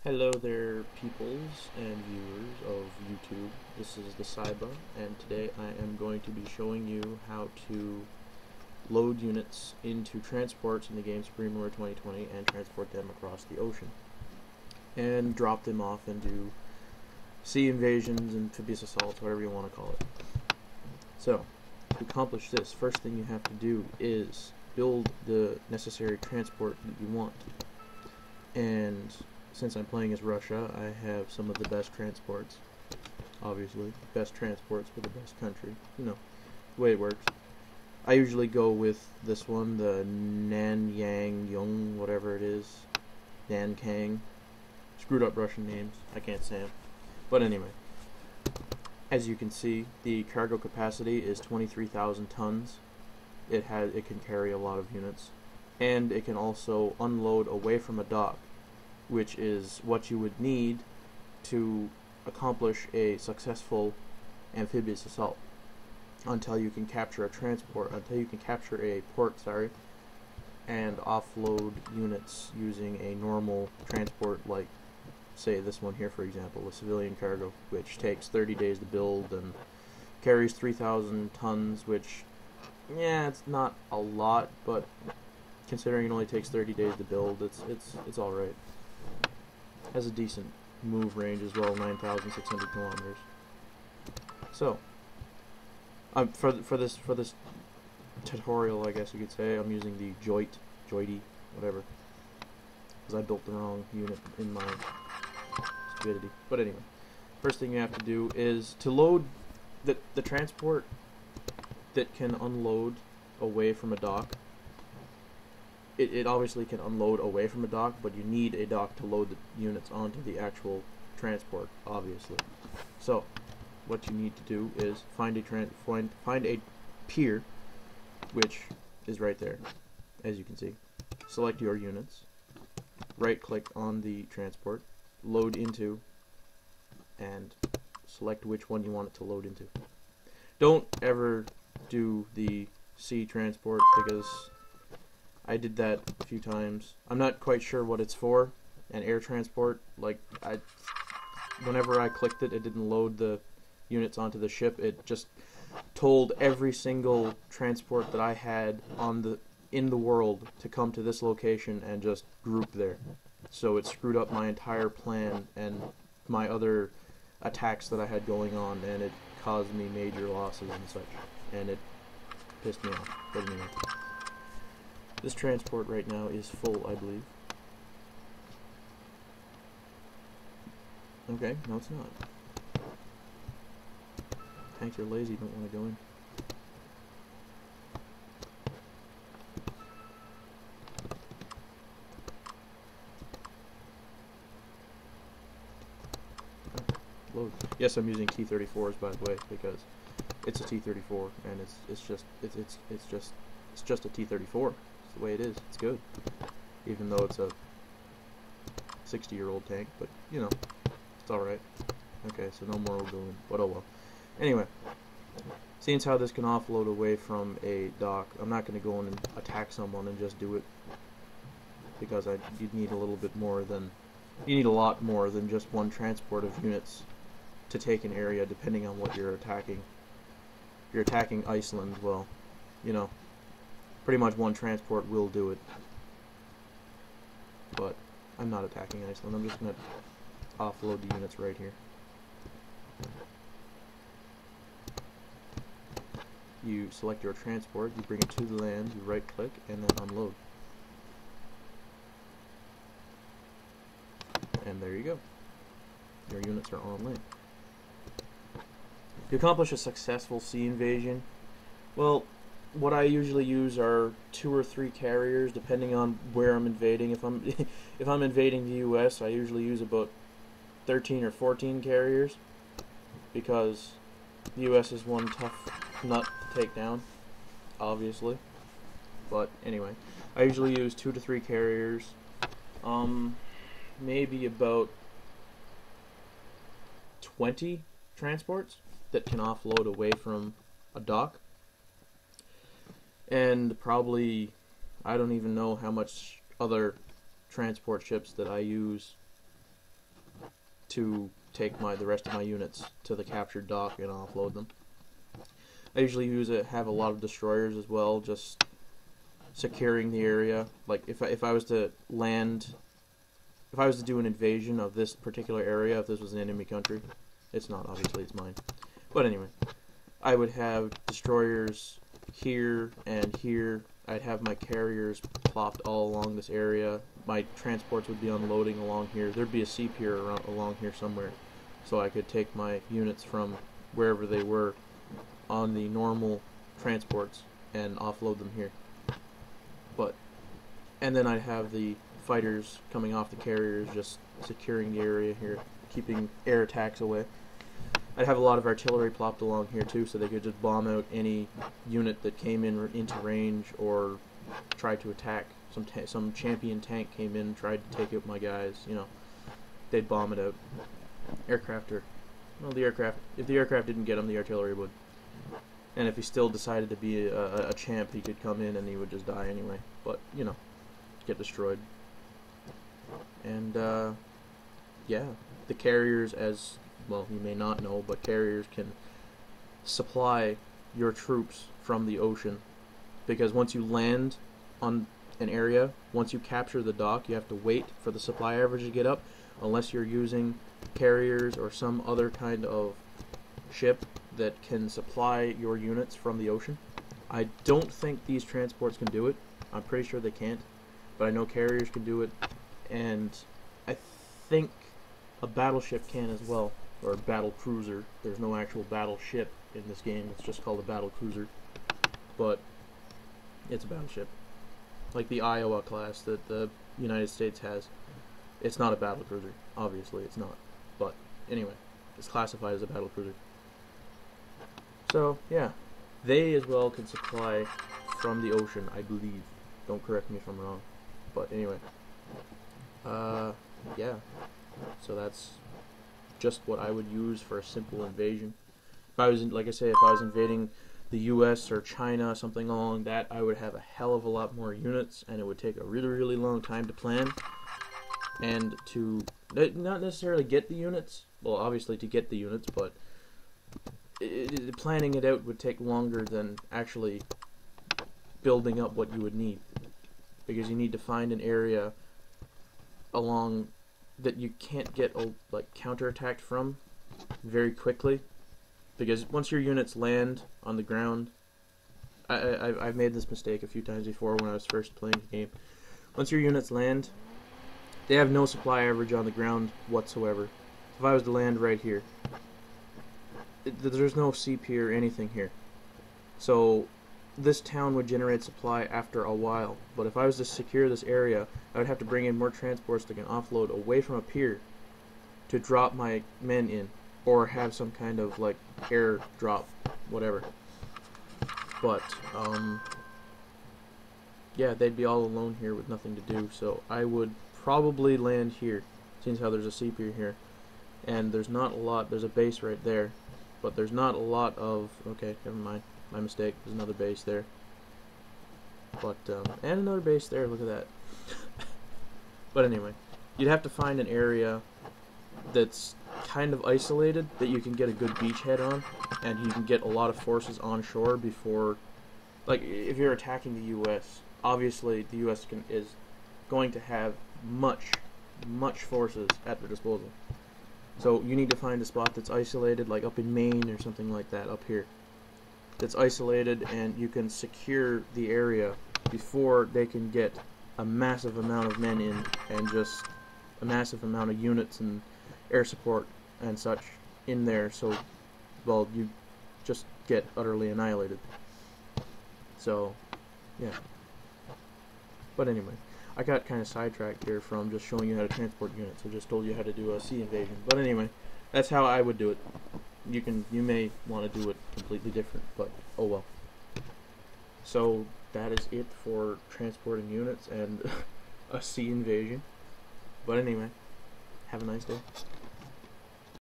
Hello there, peoples and viewers of YouTube. This is the Saiba, and today I am going to be showing you how to load units into transports in the game sr2020 and transport them across the ocean. And drop them off and do sea invasions, amphibious assaults, whatever you want to call it. So, to accomplish this, first thing you have to do is build the necessary transport that you want. And since I'm playing as Russia, I have some of the best transports. Obviously, best transports for the best country. You know, the way it works. I usually go with this one, the Nanyang Yung, whatever it is. Nankang. Screwed up Russian names. I can't say them. But anyway, as you can see, the cargo capacity is 23,000 tons. It can carry a lot of units, and it can also unload away from a dock, which is what you would need to accomplish a successful amphibious assault until you can capture a port, and offload units using a normal transport, like say this one here, for example, a civilian cargo, which takes 30 days to build and carries 3,000 tons, which, yeah, it's not a lot, but considering it only takes 30 days to build, it's all right. Has a decent move range as well, 9,600 kilometers. So, for this tutorial, I guess you could say, I'm using the Joity, whatever, because I built the wrong unit in my stupidity. But anyway, first thing you have to do is to load the transport that can unload away from a dock. It obviously can unload away from a dock, but you need a dock to load the units onto the actual transport, obviously. So, what you need to do is find a pier, which is right there, as you can see. Select your units, right-click on the transport, load into, and select which one you want it to load into. Don't ever do the sea transport, because I did that a few times. I'm not quite sure what it's for. And air transport, like, whenever I clicked it, it didn't load the units onto the ship. It just told every single transport that I had in the world to come to this location and just group there. So it screwed up my entire plan and my other attacks that I had going on, and it caused me major losses and such. And it pissed me off. But anyway. This transport right now is full, I believe. Okay, no it's not. Tanks are lazy, don't want to go in. Load. Yes, I'm using T-34s, by the way, because it's a T-34, and it's just a T-34. The way it is, it's good, even though it's a 60-year-old tank, but you know, it's alright. Okay, so no more will go in, but oh well. Anyway, seeing as how this can offload away from a dock, I'm not going to go in and attack someone and just do it, because you'd need a little bit more than, you need a lot more than just one transport of units to take an area, depending on what you're attacking. If you're attacking Iceland, well, you know, pretty much one transport will do it. But I'm not attacking Iceland. I'm just going to offload the units right here. You select your transport, you bring it to the land, you right click, and then unload. And there you go. Your units are on land. To accomplish a successful sea invasion, well, what I usually use are 2 or 3 carriers, depending on where I'm invading. If I'm invading the U.S., I usually use about 13 or 14 carriers, because the U.S. is one tough nut to take down, obviously. But anyway, I usually use 2 to 3 carriers, maybe about 20 transports that can offload away from a dock. And probably, I don't even know how much other transport ships that I use to take the rest of my units to the captured dock and offload them. I usually have a lot of destroyers as well, just securing the area. Like if I was to land, if I was to do an invasion of this particular area, if this was an enemy country, it's not, obviously, it's mine. But anyway, I would have destroyers here and here. I'd have my carriers plopped all along this area. My transports would be unloading along here. There'd be a sea pier along here somewhere, so I could take my units from wherever they were on the normal transports and offload them here. And then I'd have the fighters coming off the carriers just securing the area here, keeping air attacks away. I'd have a lot of artillery plopped along here too, so they could just bomb out any unit that came into range or tried to attack. Some champion tank came in, tried to take out my guys, you know, they'd bomb it out. Aircraft if the aircraft didn't get him, the artillery would. And if he still decided to be a champ, he could come in and he would just die anyway. But, you know, get destroyed. And, yeah, the carriers, as well, you may not know, but carriers can supply your troops from the ocean. Because once you land on an area, once you capture the dock, you have to wait for the supply average to get up, unless you're using carriers or some other kind of ship that can supply your units from the ocean. I don't think these transports can do it. I'm pretty sure they can't, but I know carriers can do it, and I think a battleship can as well, or a battle cruiser. There's no actual battleship in this game, it's just called a battle cruiser, but it's a battleship. Like the Iowa class that the United States has. It's not a battle cruiser, obviously it's not, but anyway, it's classified as a battle cruiser. So, yeah, they as well can supply from the ocean, I believe. Don't correct me if I'm wrong. But anyway, yeah, so that's just what I would use for a simple invasion. If I was, like I say, if I was invading the US or China, something along that, I would have a hell of a lot more units, and it would take a really, really long time to plan. And to, not necessarily get the units, well, obviously to get the units, but planning it out would take longer than actually building up what you would need, because you need to find an area along that you can't get like counterattacked from very quickly, because once your units land on the ground, I've made this mistake a few times before when I was first playing the game. Once your units land, they have no supply average on the ground whatsoever. If I was to land right here, there's no CP or anything here. So this town would generate supply after a while. But if I was to secure this area, I would have to bring in more transports that can offload away from a pier to drop my men in, or have some kind of like air drop, whatever. But yeah, they'd be all alone here with nothing to do. So I would probably land here, seeing how there's a sea pier here, and there's not a lot. There's a base right there, but there's not a lot of. Okay, never mind, my mistake. There's another base there, but and another base there. Look at that. But anyway, you'd have to find an area that's kind of isolated that you can get a good beachhead on, and you can get a lot of forces on shore before, like if you're attacking the U.S. Obviously the U.S. is going to have much forces at their disposal. So you need to find a spot that's isolated, like up in Maine or something like that, up here. That's isolated, and you can secure the area before they can get a massive amount of men in, and just a massive amount of units and air support and such in there, so, well, you just get utterly annihilated. So, yeah. But anyway, I got kind of sidetracked here from just showing you how to transport units. I just told you how to do a sea invasion. But anyway, that's how I would do it. You may want to do it completely different, but oh well. So that is it for transporting units and a sea invasion. But anyway, have a nice day.